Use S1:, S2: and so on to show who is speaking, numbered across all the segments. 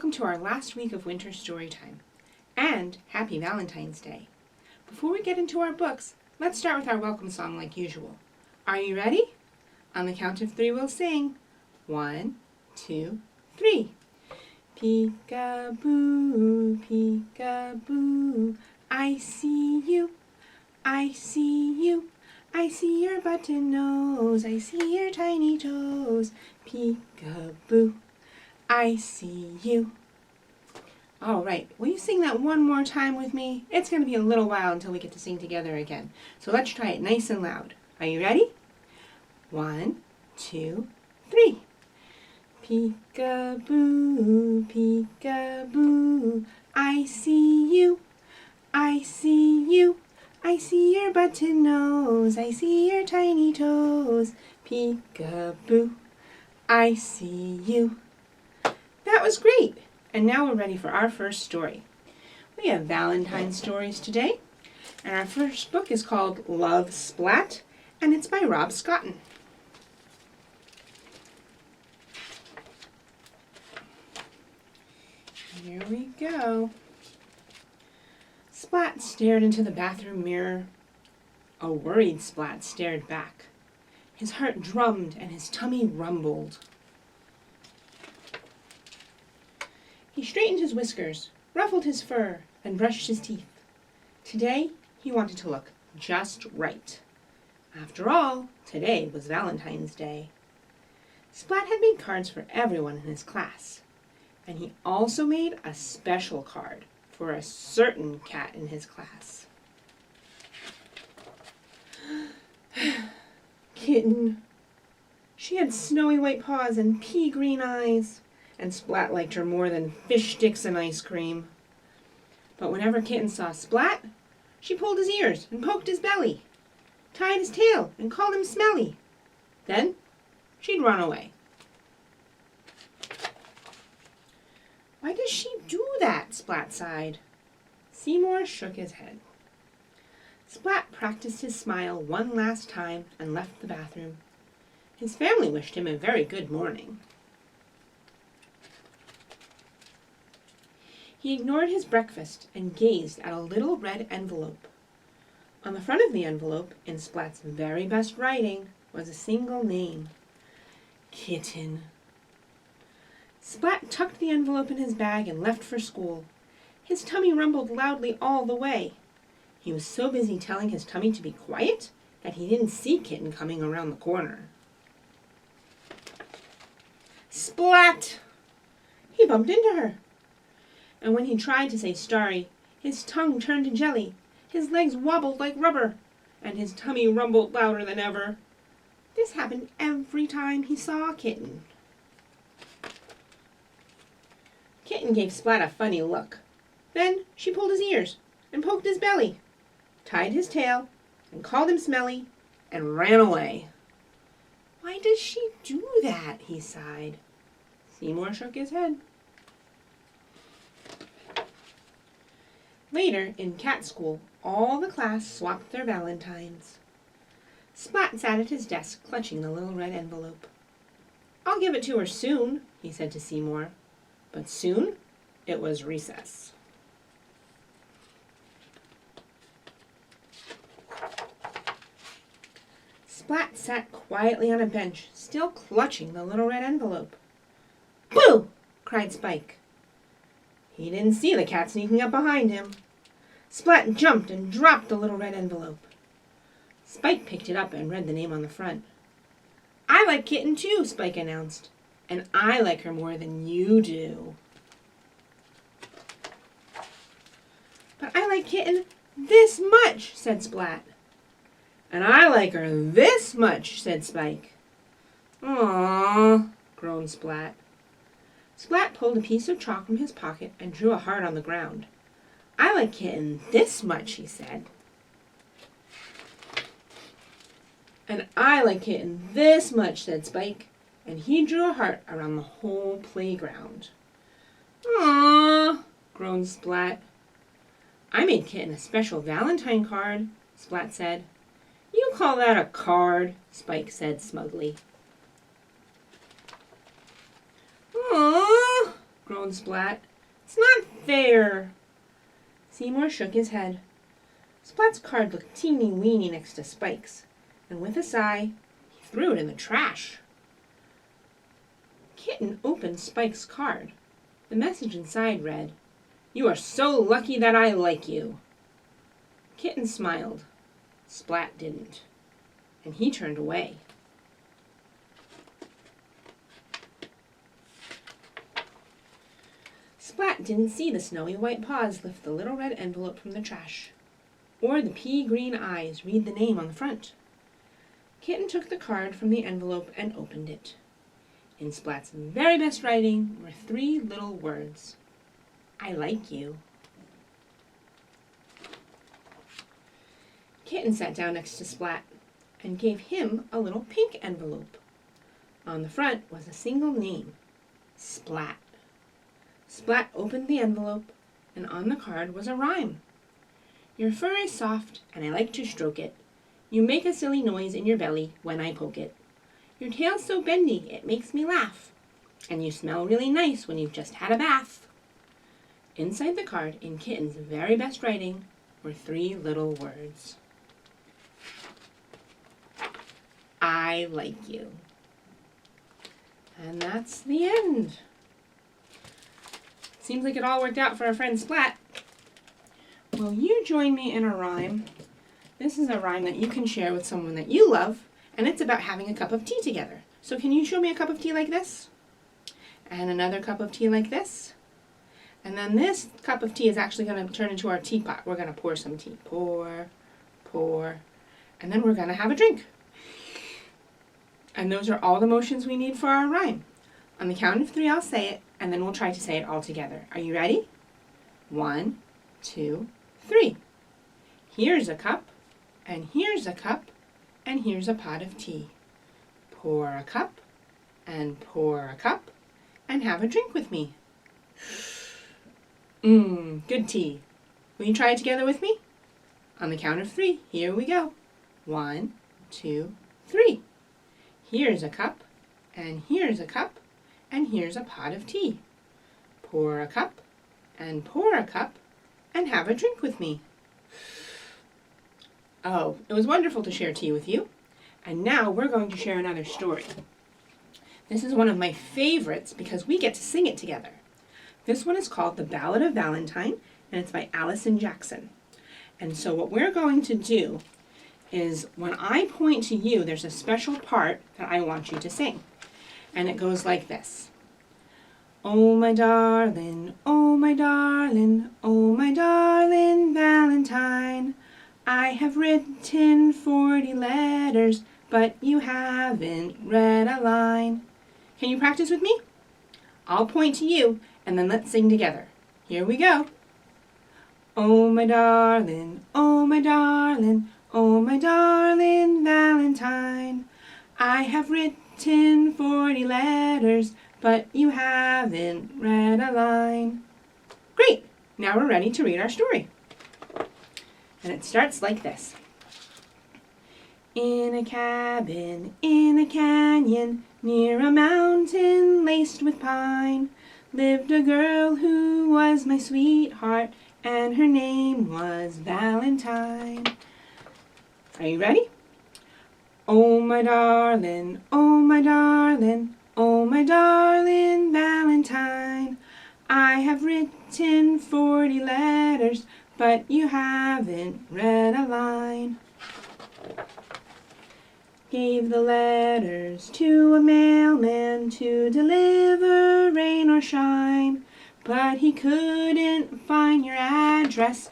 S1: welcome to our last week of winter story time, and happy Valentine's Day. Before we get into our books, let's start with our welcome song like usual. Are you ready? On the count of 3 we'll sing. 1, 2, 3. Peek-a-boo, peek-a-boo, I see you, I see you. I see your button nose, I see your tiny toes. Peek-a-boo, I see you. All right, will you sing that one more time with me? It's going to be a little while until we get to sing together again. So let's try it nice and loud. Are you ready? 1, 2, 3. Peek-a-boo, peek-a-boo, I see you, I see you. I see your button nose, I see your tiny toes. Peek-a-boo, I see you. That was great! And now we're ready for our first story. We have Valentine stories today, and our first book is called Love Splat, and it's by Rob Scotton. Here we go. Splat stared into the bathroom mirror. A worried Splat stared back. His heart drummed and his tummy rumbled. He straightened his whiskers, ruffled his fur, and brushed his teeth. Today, he wanted to look just right. After all, today was Valentine's Day. Splat had made cards for everyone in his class, and he also made a special card for a certain cat in his class. Kitten. She had snowy white paws and pea green eyes, and Splat liked her more than fish sticks and ice cream. But whenever Kitten saw Splat, she pulled his ears and poked his belly, tied his tail and called him smelly. Then she'd run away. Why does she do that? Splat sighed. Seymour shook his head. Splat practiced his smile one last time and left the bathroom. His family wished him a very good morning. He ignored his breakfast and gazed at a little red envelope. On the front of the envelope, in Splat's very best writing, was a single name. Kitten. Splat tucked the envelope in his bag and left for school. His tummy rumbled loudly all the way. He was so busy telling his tummy to be quiet that he didn't see Kitten coming around the corner. Splat! He bumped into her. And when he tried to say sorry, his tongue turned to jelly, his legs wobbled like rubber, and his tummy rumbled louder than ever. This happened every time he saw Kitten. Kitten gave Splat a funny look. Then she pulled his ears and poked his belly, tied his tail and called him smelly, and ran away. Why does she do that? He sighed. Seymour shook his head. Later, in cat school, all the class swapped their Valentines. Splat sat at his desk, clutching the little red envelope. I'll give it to her soon, he said to Seymour. But soon, it was recess. Splat sat quietly on a bench, still clutching the little red envelope. Boo! Cried Spike. He didn't see the cat sneaking up behind him. Splat jumped and dropped the little red envelope. Spike picked it up and read the name on the front. I like Kitten too, Spike announced. And I like her more than you do. But I like Kitten this much, said Splat. And I like her this much, said Spike. Aww, groaned Splat. Splat pulled a piece of chalk from his pocket and drew a heart on the ground. I like Kitten this much, he said. And I like Kitten this much, said Spike, and he drew a heart around the whole playground. Aww, groaned Splat. I made Kitten a special Valentine card, Splat said. You call that a card, Spike said smugly. Aww, groaned Splat. "It's not fair." Seymour shook his head. Splat's card looked teeny-weeny next to Spike's, and with a sigh, he threw it in the trash. Kitten opened Spike's card. The message inside read, "You are so lucky that I like you." Kitten smiled. Splat didn't, and he turned away. Splat didn't see the snowy white paws lift the little red envelope from the trash, or the pea-green eyes read the name on the front. Kitten took the card from the envelope and opened it. In Splat's very best writing were 3 little words. "I like you." Kitten sat down next to Splat and gave him a little pink envelope. On the front was a single name, Splat. Splat opened the envelope, and on the card was a rhyme. "Your fur is soft, and I like to stroke it. You make a silly noise in your belly when I poke it. Your tail's so bendy, it makes me laugh. And you smell really nice when you've just had a bath." Inside the card, in Kitten's very best writing, were 3 little words. "I like you." And that's the end. Seems like it all worked out for our friend Splat. Will you join me in a rhyme? This is a rhyme that you can share with someone that you love, and it's about having a cup of tea together. So can you show me a cup of tea like this? And another cup of tea like this? And then this cup of tea is actually going to turn into our teapot. We're going to pour some tea. Pour, pour, and then we're going to have a drink. And those are all the motions we need for our rhyme. On the count of 3, I'll say it, and then we'll try to say it all together. Are you ready? 1, 2, 3. Here's a cup, and here's a cup, and here's a pot of tea. Pour a cup, and pour a cup, and have a drink with me. Good tea. Will you try it together with me? On the count of 3, here we go. 1, 2, 3. Here's a cup, and here's a cup, and here's a pot of tea. Pour a cup, and pour a cup, and have a drink with me. Oh, it was wonderful to share tea with you. And now we're going to share another story. This is one of my favorites because we get to sing it together. This one is called The Ballad of Valentine, and it's by Allison Jackson. And so what we're going to do is when I point to you, there's a special part that I want you to sing. And it goes like this. Oh my darling, oh my darling, oh my darling Valentine, I have written 40 letters, but you haven't read a line. Can you practice with me? I'll point to you, and then let's sing together. Here we go. Oh my darling, oh my darling, oh my darling Valentine, I have written 40 letters, but you haven't read a line. Great! Now we're ready to read our story. And it starts like this. In a cabin in a canyon near a mountain laced with pine lived a girl who was my sweetheart, and her name was Valentine. Are you ready? Oh my darling, oh my darling, oh my darling Valentine, I have written 40 letters, but you haven't read a line. Gave the letters to a mailman to deliver rain or shine, but he couldn't find your address,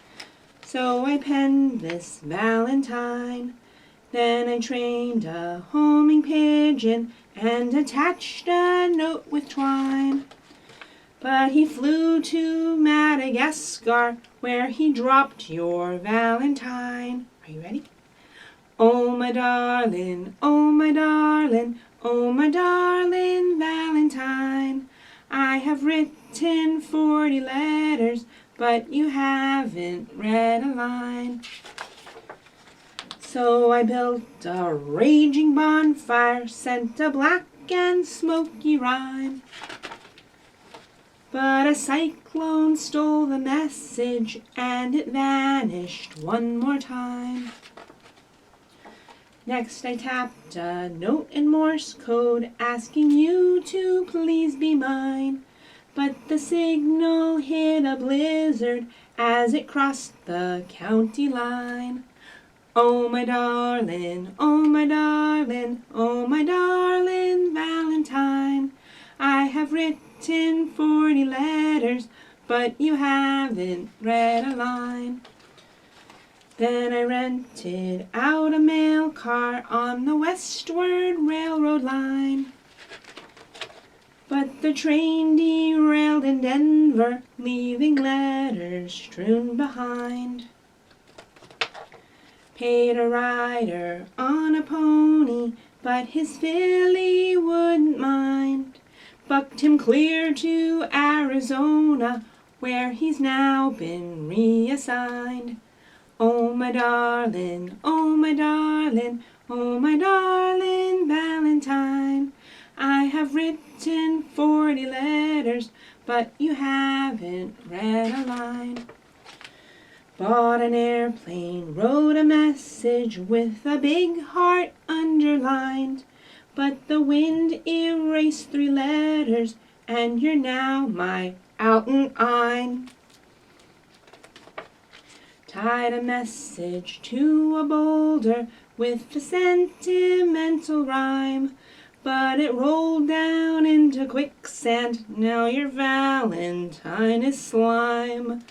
S1: so I penned this Valentine. Then I trained a homing pigeon and attached a note with twine. But he flew to Madagascar, where he dropped your Valentine. Are you ready? Oh my darling, oh my darling, oh my darling Valentine, I have written 40 letters, but you haven't read a line. So I built a raging bonfire, sent a black and smoky rhyme. But a cyclone stole the message and it vanished one more time. Next I tapped a note in Morse code asking you to please be mine. But the signal hit a blizzard as it crossed the county line. Oh my darling, oh my darling, oh my darling Valentine, I have written 40 letters, but you haven't read a line. Then I rented out a mail car on the Westward Railroad line. But the train derailed in Denver, leaving letters strewn behind. Paid a rider on a pony, but his filly wouldn't mind. Bucked him clear to Arizona, where he's now been reassigned. Oh my darling, oh my darling, oh my darling Valentine, I have written 40 letters, but you haven't read a line. Bought an airplane, wrote a message with a big heart underlined, but the wind erased 3 letters, and you're now my out and ein. Tied a message to a boulder with a sentimental rhyme, but it rolled down into quicksand, now your Valentine is slime.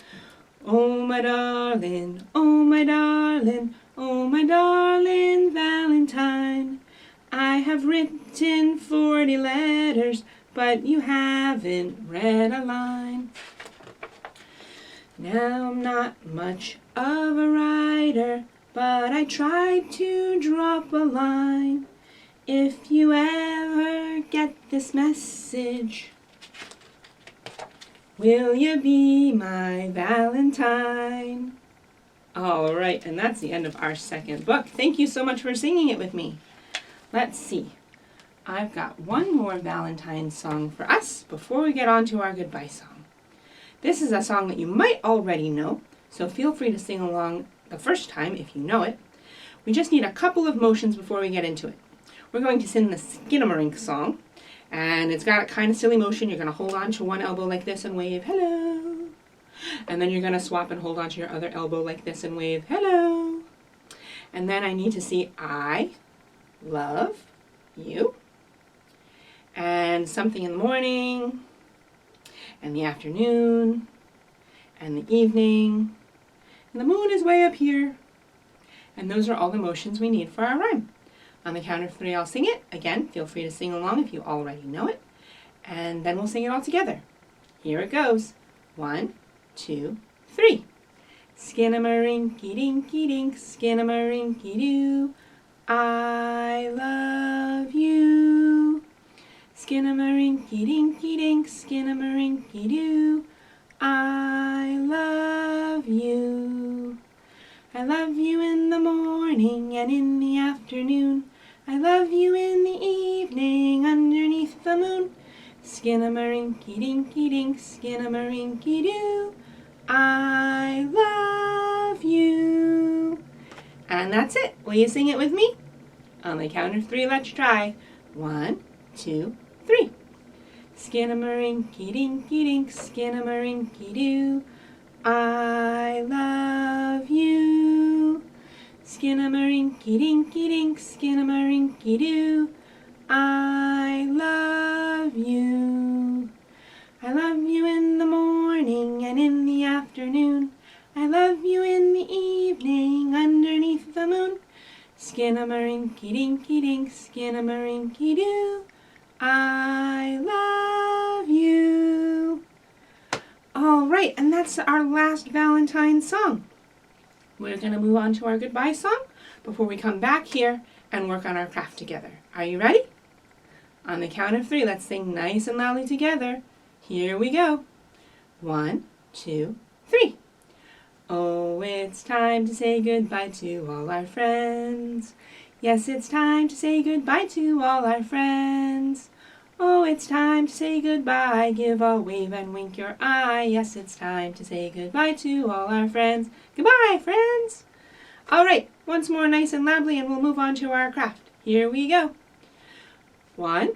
S1: Oh my darling, oh my darling, oh my darling Valentine, I have written 40 letters, but you haven't read a line. Now I'm not much of a writer, but I tried to drop a line. If you ever get this message, will you be my Valentine? All right, and that's the end of our second book. Thank you so much for singing it with me. Let's see. I've got one more Valentine song for us before we get on to our goodbye song. This is a song that you might already know, so feel free to sing along the first time if you know it. We just need a couple of motions before we get into it. We're going to sing the Skinamarink song, and it's got a kind of silly motion. You're going to hold on to one elbow like this and wave hello, and then you're going to swap and hold on to your other elbow like this and wave hello, and then I need to see I love you, and something in the morning, and the afternoon, and the evening, and the moon is way up here. And those are all the motions we need for our rhyme. On the count of 3, I'll sing it. Again, feel free to sing along if you already know it. And then we'll sing it all together. Here it goes. 1, 2, 3. Skinnamarink-a-dinky-dink, skinnamarink-a-doo, I love you. Skinnamarink-a-dinky-dink, skinnamarink-a-doo, I love you. I love you in the morning and in the afternoon. I love you in the evening underneath the moon. Skinnamarink-a-dinky-dink, skinnamarink-a-doo, I love you. And that's it. Will you sing it with me? On the count of 3, let's try. 1, 2, 3. Skinnamarink-a-dinky-dink, skinnamarink-a-doo, I love you. Skinnamarink-a-dinky-dink, skinnamarink-a-doo, I love you. I love you in the morning and in the afternoon. I love you in the evening underneath the moon. Skinnamarink-a-dinky-dink, skinnamarink-a-doo, I love you. All right, and that's our last Valentine song. We're going to move on to our goodbye song before we come back here and work on our craft together. Are you ready? On the count of 3, let's sing nice and loudly together. Here we go. 1, 2, 3. Oh, it's time to say goodbye to all our friends. Yes, it's time to say goodbye to all our friends. Oh, it's time to say goodbye. Give a wave and wink your eye. Yes, it's time to say goodbye to all our friends. Goodbye, friends. All right, once more nice and loudly, and we'll move on to our craft. Here we go. 1,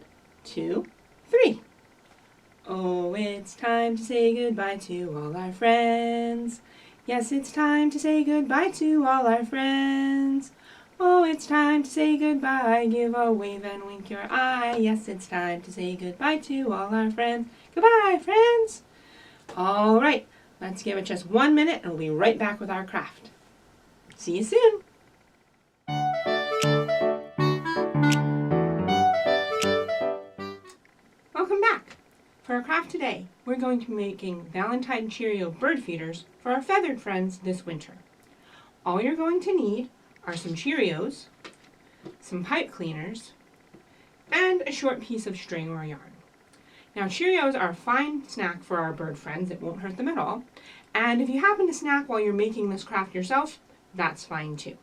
S1: 2, 3. Oh, it's time to say goodbye to all our friends. Yes, it's time to say goodbye to all our friends. Oh, it's time to say goodbye. Give a wave and wink your eye. Yes, it's time to say goodbye to all our friends. Goodbye, friends. All right, let's give it just 1 minute and we'll be right back with our craft. See you soon. Welcome back. For our craft today, we're going to be making Valentine Cheerio bird feeders for our feathered friends this winter. All you're going to need are some Cheerios, some pipe cleaners, and a short piece of string or yarn. Now, Cheerios are a fine snack for our bird friends. It won't hurt them at all. And if you happen to snack while you're making this craft yourself, that's fine too.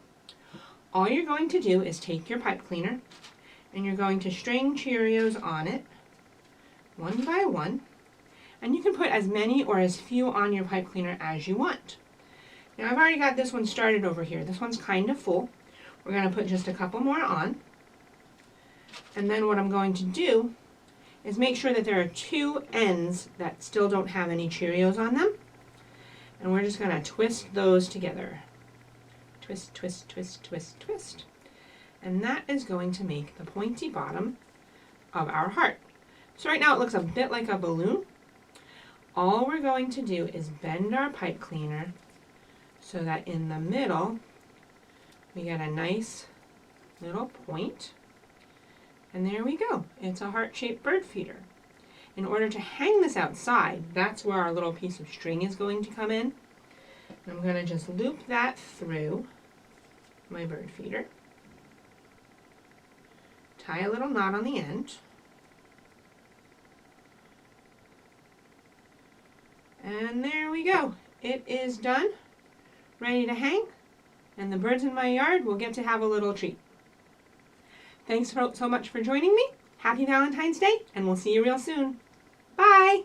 S1: All you're going to do is take your pipe cleaner and you're going to string Cheerios on it, one by one, and you can put as many or as few on your pipe cleaner as you want. Now, I've already got this one started over here. This one's kind of full. We're going to put just a couple more on. And then what I'm going to do is make sure that there are 2 ends that still don't have any Cheerios on them. And we're just going to twist those together. Twist, twist, twist, twist, twist. And that is going to make the pointy bottom of our heart. So right now it looks a bit like a balloon. All we're going to do is bend our pipe cleaner so that in the middle we get a nice little point. And there we go. It's a heart-shaped bird feeder. In order to hang this outside, that's where our little piece of string is going to come in. I'm going to just loop that through my bird feeder. Tie a little knot on the end. And there we go. It is done, ready to hang, and the birds in my yard will get to have a little treat. Thanks so much for joining me. Happy Valentine's Day, and we'll see you real soon. Bye!